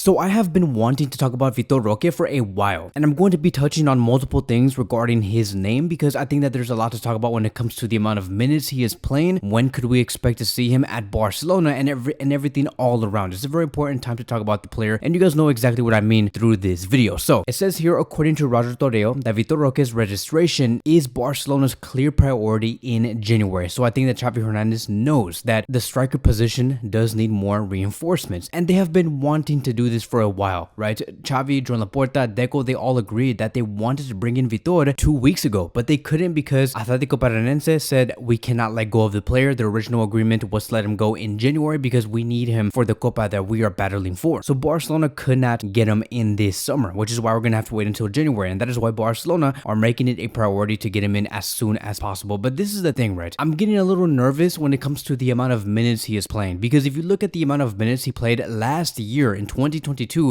So I have been wanting to talk about Vitor Roque for a while, and I'm going to be touching on multiple things regarding his name because I think that there's a lot to talk about when it comes to the amount of minutes he is playing, when could we expect to see him at Barcelona, and everything all around. It's a very important time to talk about the player, and you guys know exactly what I mean through this video. So it says here, according to Roger Torreo, that Vitor Roque's registration is Barcelona's clear priority in January. So I think that Xavi Hernandez knows that the striker position does need more reinforcements, and they have been wanting to do this for a while, right? Xavi, Joan Laporta, Deco, they all agreed that they wanted to bring in Vitor 2 weeks ago, but they couldn't because Atlético Paranaense said we cannot let go of the player. The original agreement was to let him go in January because we need him for the Copa that we are battling for. So Barcelona could not get him in this summer, which is why we're going to have to wait until January, and that is why Barcelona are making it a priority to get him in as soon as possible. But this is the thing, right? I'm getting a little nervous when it comes to the amount of minutes he is playing, because if you look at the amount of minutes he played last year in 2022,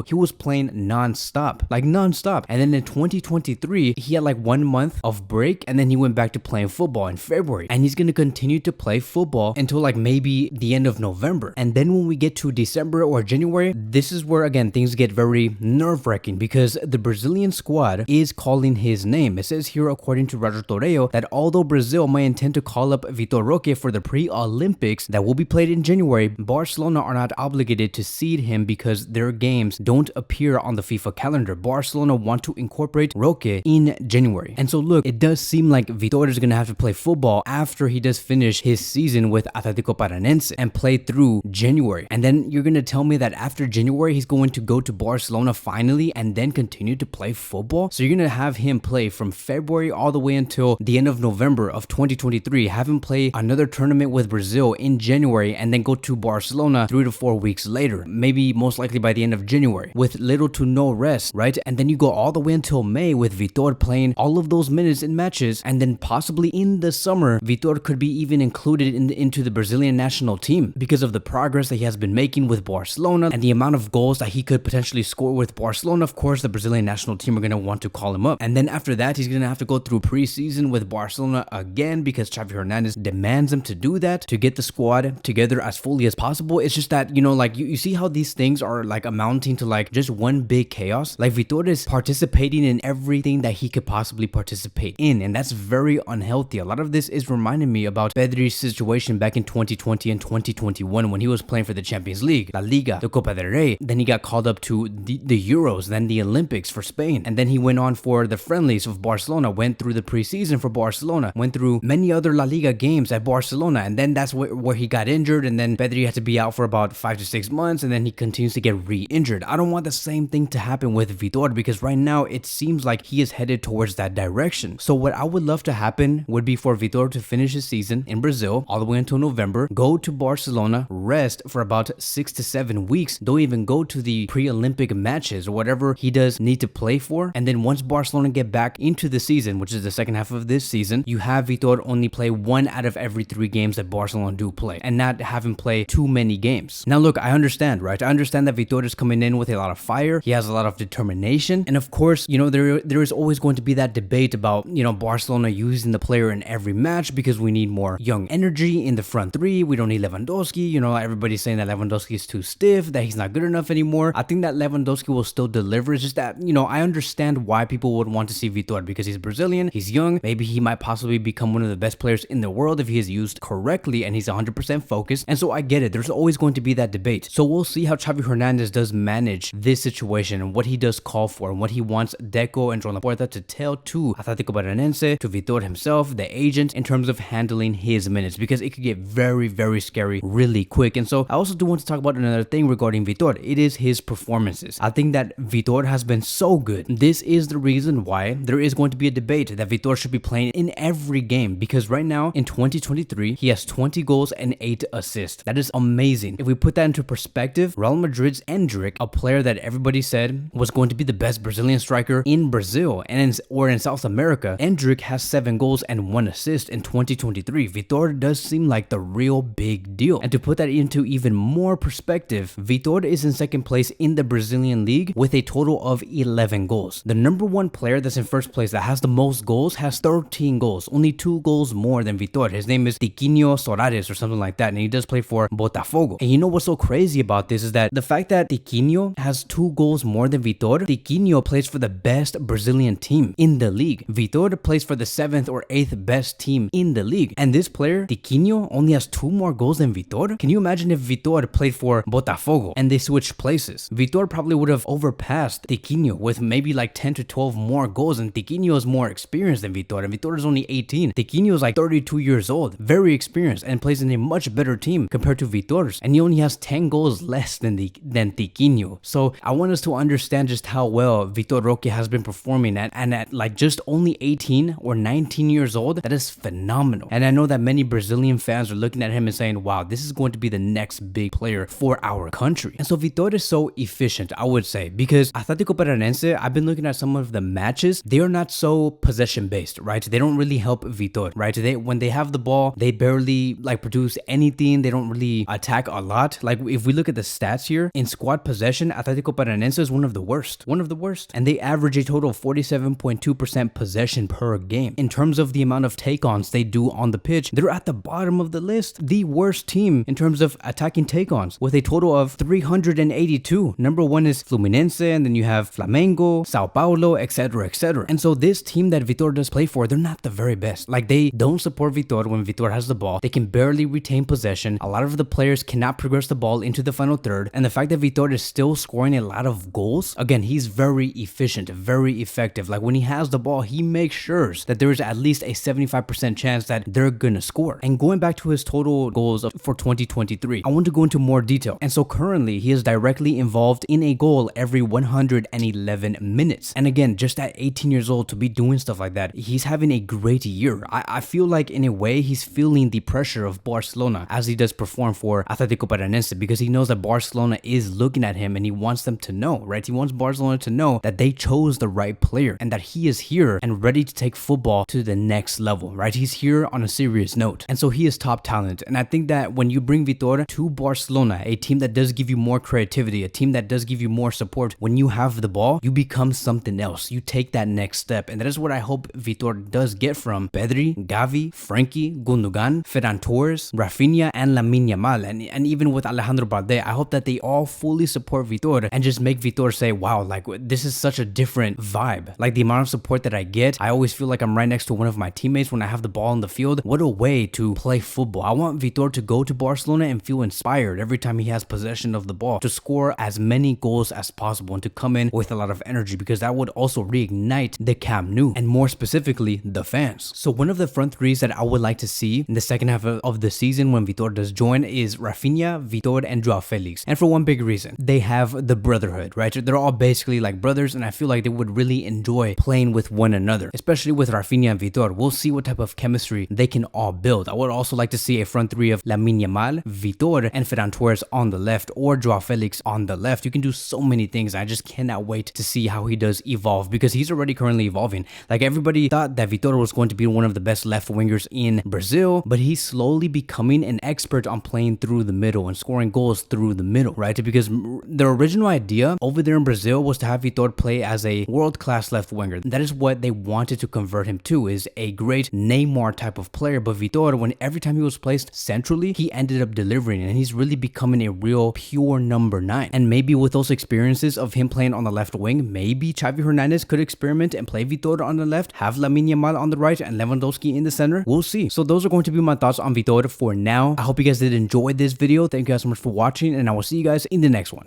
he was playing non-stop, and then in 2023 he had like 1 month of break, and then he went back to playing football in February, and he's going to continue to play football until like maybe the end of November. And then when we get to December or January, this is where again things get very nerve-wracking because the Brazilian squad is calling his name. It says here, according to Roger Torreo, that although Brazil may intend to call up Vitor Roque for the pre-Olympics that will be played in January, Barcelona are not obligated to seed him because their games don't appear on the FIFA calendar. Barcelona want to incorporate Roque in January. And so look, it does seem like Vitor is going to have to play football after he does finish his season with Atlético Paranaense and play through January. And then you're going to tell me that after January he's going to go to Barcelona finally and then continue to play football? So you're going to have him play from February all the way until the end of November of 2023, have him play another tournament with Brazil in January, and then go to Barcelona 3 to 4 weeks later, maybe most likely by the end of January, with little to no rest, right? And then you go all the way until May with Vitor playing all of those minutes in matches, and then possibly in the summer Vitor could be even included into the Brazilian national team because of the progress that he has been making with Barcelona and the amount of goals that he could potentially score with Barcelona. Of course, the Brazilian national team are going to want to call him up, and then after that he's going to have to go through preseason with Barcelona again because Xavi Hernandez demands him to do that to get the squad together as fully as possible. It's just that, you know, like you see how these things are like amounting to like just one big chaos. Like Vitor is participating in everything that he could possibly participate in, and that's very unhealthy. A lot of this is reminding me about Pedri's situation back in 2020 and 2021 when he was playing for the Champions League, La Liga, the Copa del Rey. Then he got called up to the Euros, then the Olympics for Spain, and then he went on for the friendlies of Barcelona, went through the preseason for Barcelona, went through many other La Liga games at Barcelona, and then that's where he got injured, and then Pedri had to be out for about 5 to 6 months, and then he continues to get re-injured. I don't want the same thing to happen with Vitor because right now it seems like he is headed towards that direction. So what I would love to happen would be for Vitor to finish his season in Brazil all the way until November, go to Barcelona, rest for about 6 to 7 weeks, don't even go to the pre-Olympic matches or whatever he does need to play for, and then once Barcelona get back into the season, which is the second half of this season, you have Vitor only play 1 out of every 3 games that Barcelona do play and not have him play too many games. Now look, I understand, right? I understand that Vitor is coming in with a lot of fire. He has a lot of determination, and of course, you know, there is always going to be that debate about, you know, Barcelona using the player in every match because we need more young energy in the front 3. We don't need Lewandowski. You know, everybody's saying that Lewandowski is too stiff, that he's not good enough anymore. I think that Lewandowski will still deliver. It's just that, you know, I understand why people would want to see Vitor because he's Brazilian, he's young, maybe he might possibly become one of the best players in the world if he is used correctly and he's 100% focused. And so I get it. There's always going to be that debate. So we'll see how Xavi Hernandez does manage this situation and what he does call for and what he wants Deco and Joan Laporta to tell to Atlético Paranaense, to Vitor himself, the agent, in terms of handling his minutes, because it could get very, very scary really quick. And so I also do want to talk about another thing regarding Vitor. It is his performances. I think that Vitor has been so good. This is the reason why there is going to be a debate that Vitor should be playing in every game, because right now in 2023 he has 20 goals and 8 assists. That is amazing. If we put that into perspective, Real Madrid's Endrick, a player that everybody said was going to be the best Brazilian striker in Brazil or in South America, Endrick has 7 goals and 1 assist in 2023. Vitor does seem like the real big deal. And to put that into even more perspective, Vitor is in second place in the Brazilian league with a total of 11 goals. The number 1 player that's in first place that has the most goals has 13 goals, only 2 goals more than Vitor. His name is Tiquinho Soares or something like that, and he does play for Botafogo. And you know what's so crazy about this is that the fact that Tiquinho Tiquinho has 2 goals more than Vitor, Tiquinho plays for the best Brazilian team in the league. Vitor plays for the 7th or 8th best team in the league. And this player, Tiquinho, only has 2 more goals than Vitor? Can you imagine if Vitor played for Botafogo and they switched places? Vitor probably would have overpassed Tiquinho with maybe like 10 to 12 more goals, and Tiquinho is more experienced than Vitor, and Vitor is only 18. Tiquinho is like 32 years old, very experienced, and plays in a much better team compared to Vitor's, and he only has 10 goals less than Tiquinho. So I want us to understand just how well Vitor Roque has been performing at like just only 18 or 19 years old. That is phenomenal. And I know that many Brazilian fans are looking at him and saying, wow, this is going to be the next big player for our country. And so Vitor is so efficient, I would say, because Atlético Paranaense, I've been looking at some of the matches, they are not so possession based, right? They don't really help Vitor, right? When they have the ball, they barely like produce anything. They don't really attack a lot. Like if we look at the stats here, in squad possession, Atlético Paranaense is one of the worst. And they average a total of 47.2% possession per game. In terms of the amount of take-ons they do on the pitch, they're at the bottom of the list. The worst team in terms of attacking take-ons with a total of 382. Number 1 is Fluminense, and then you have Flamengo, Sao Paulo, etc, etc. And so this team that Vitor does play for, they're not the very best. Like they don't support Vitor when Vitor has the ball. They can barely retain possession. A lot of the players cannot progress the ball into the final third, and the fact that Vitor is still scoring a lot of goals, again, he's very efficient, very effective. Like when he has the ball, he makes sure that there is at least a 75% chance that they're gonna score. And going back to his total goals for 2023, I want to go into more detail. And so currently he is directly involved in a goal every 111 minutes. And again, just at 18 years old to be doing stuff like that, he's having a great year. I feel like in a way he's feeling the pressure of Barcelona as he does perform for Atlético Paranaense, because he knows that Barcelona is looking at him and he wants them to know, right? He wants Barcelona to know that they chose the right player and that he is here and ready to take football to the next level, right? He's here on a serious note. And so he is top talent. And I think that when you bring Vitor to Barcelona, a team that does give you more creativity, a team that does give you more support, when you have the ball, you become something else. You take that next step. And that is what I hope Vitor does get from Pedri, Gavi, Frankie, Gundogan, Ferran Torres, Rafinha, and Lamine Yamal. And even with Alejandro Balde, I hope that they all fully support Vitor and just make Vitor say, wow, like this is such a different vibe. Like the amount of support that I get, I always feel like I'm right next to one of my teammates when I have the ball in the field. What a way to play football. I want Vitor to go to Barcelona and feel inspired every time he has possession of the ball, to score as many goals as possible and to come in with a lot of energy, because that would also reignite the Camp Nou and more specifically the fans. So one of the front threes that I would like to see in the second half of the season when Vitor does join is Rafinha, Vitor, and Joao Felix. And for one big reason, they have the brotherhood, right? They're all basically like brothers, and I feel like they would really enjoy playing with one another, especially with Rafinha and Vitor. We'll see what type of chemistry they can all build. I would also like to see a front three of Lamine Yamal, Vitor, and Ferran Torres on the left, or Joao Felix on the left. You can do so many things. I just cannot wait to see how he does evolve, because he's already currently evolving. Like everybody thought that Vitor was going to be one of the best left wingers in Brazil, but he's slowly becoming an expert on playing through the middle and scoring goals through the middle, right? Because the original idea over there in Brazil was to have Vitor play as a world-class left winger. That is what they wanted to convert him to, is a great Neymar type of player. But Vitor, when every time he was placed centrally, he ended up delivering, and he's really becoming a real pure number 9. And maybe with those experiences of him playing on the left wing, maybe Xavi Hernandez could experiment and play Vitor on the left, have Lamine Yamal on the right, and Lewandowski in the center. We'll see. So those are going to be my thoughts on Vitor for now. I hope you guys did enjoy this video. Thank you guys so much for watching, and I will see you guys in the next one.